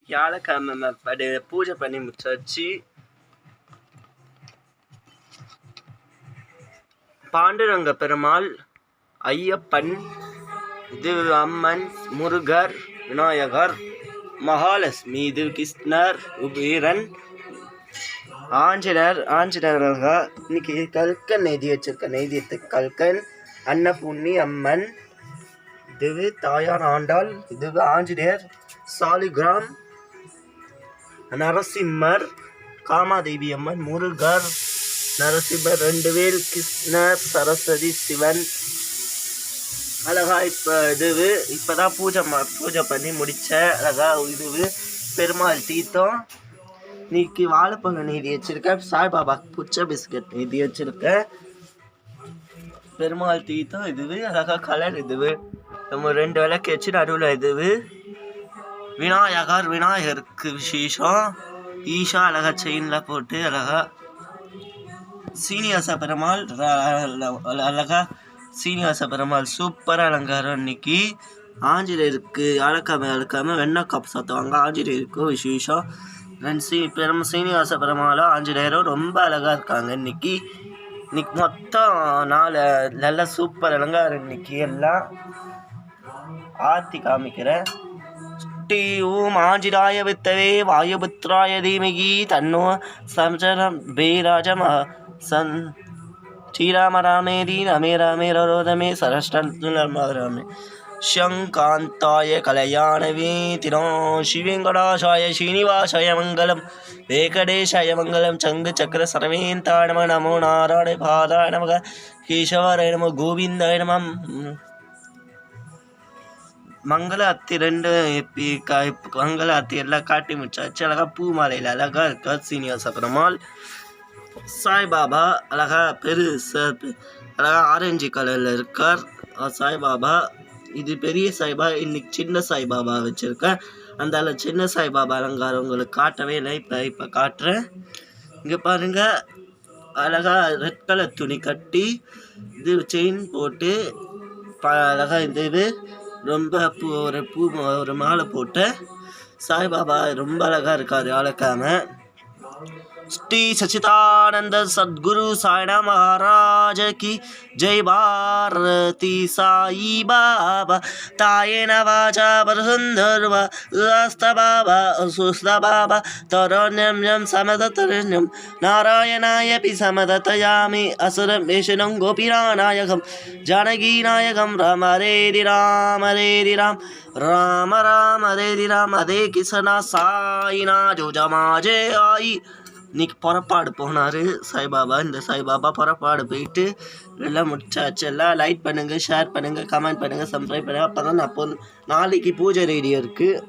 வியாழக்கிழமை பூஜை பண்ணி முடிச்சாச்சு. பாண்டுரங்க பெருமாள், ஐயப்பன், இது அம்மன், முருகர், விநாயகர், மகாலட்சுமி, இது கிருஷ்ணர், வீரன், ஆஞ்சநேயர். இன்னைக்கு கல்கன் நெய்தி வச்சிருக்க. நெய்தியத்துக்கு கல்கன், அன்னபூர்ணி அம்மன், இது தாயார் ஆண்டாள், இது ஆஞ்சநேயர், சாலிகிராம், நரசிம்மர், காமாதேவி அம்மன், முருகர், நரசிம்மர், 2 வேல், கிருஷ்ணர், சரஸ்வதி, சிவன். அழகா இப்பதான் பூஜை பண்ணி முடிச்சேன். அழகா பெருமாள் தீர்த்தம். இன்னைக்கு வாழைப்பழம் நீதி வச்சிருக்கேன். சாய்பாபா புச்ச பிஸ்கட் நீதி வச்சிருக்கேன். பெருமாள் தீர்த்தம் அழகா கலர் நம்ம 2 விளக்கு வச்சு நடுவில் விநாயகருக்கு விசேஷம். ஈஷா அழகா செயின்ல போட்டு அழகா. சீனிவாச பெருமாள் அழகா. சீனிவாச பெருமாள் சூப்பர் அலங்காரம். இன்னைக்கு ஆஞ்சநேயருக்கு அழக்காம வெண்ணெய் காப்பு சாத்துவாங்க. ஆஞ்சநேயருக்கு விசேஷம். சீனிவாச பெருமாளும் ஆஞ்சநேயரும் ரொம்ப அழகா இருக்காங்க. இன்னைக்கு மொத்தம் 4 நல்ல சூப்பர் அலங்காரம். இன்னைக்கு எல்லாம் ஆர்த்தி காமிக்கிறேன். ஸ்ரீ ஓம் ஆஞ்சிராய வித்தவே வாயுபுத்ராய தீமகி தன்னோ சம்சரம் பேராஜம சன் ஸ்ரீராம ராமேதி ரமே ராமே ரோதமே சரஷ்டமே शंकांताय कलयाणवे तिनो शिवेंकटाशाय श्रीनिवासाय मंगलम वेंकटेशाय मंगलम चंग चक्र सर्वेंताय नमः नमो नारायण पादाय नमः केशवाय नमः गोविंदाय नमः मंगल आरती 2 मंगल आरती எல்லாம் காட்டி முடிச்சாச்சு. அழகா பூ மாலையில் அழகா இருக்கா சீனிவாச பெருமாள். சாய்பாபா அழகா அழகா ஆரஞ்சு கலர்ல இருக்கார் சாய்பாபா. இது பெரிய சாய்பாபா. இன்னைக்கு சின்ன சாய்பாபா வச்சிருக்கேன். அந்த சின்ன சாய்பாபா அலங்காரம் உங்களுக்கு காட்டவே இல்லை. இப்போ காட்டுறேன். இங்கே பாருங்க. அழகா ரெட் கலர் துணி கட்டி செயின் போட்டு அழகா ரொம்ப ஒரு மாலை போட்டு சாய்பாபா ரொம்ப அழகா இருக்காரு. அழகாம श्री सच्चिदानंद सद्गुरु साईनाथ महाराज की जय. भारती साई बाबा तायेन वाचा परसुंदरवा उस्ता बाबा सुस्ता बाबा तरुण्यं समदतरण्यं नारायणाय पि समदतयामि असुरं वेषनं गोपीनायकं जानकीनायकं राम हरे राम राम राम हरे राम हरे कृष्ण साईना जो जमाजे आई. இன்னைக்கு புறப்பாடு போனார் சாய்பாபா. இந்த சாய்பாபா புறப்பாடு போயிட்டு எல்லாம் முடிச்சாச்சு. எல்லாம் லைக் பண்ணுங்கள், ஷேர் பண்ணுங்கள், கமெண்ட் பண்ணுங்கள், சப்ஸ்கிரைப் பண்ணுங்கள். அப்போ தான் நாளைக்கு பூஜை ரெடியாக இருக்குது.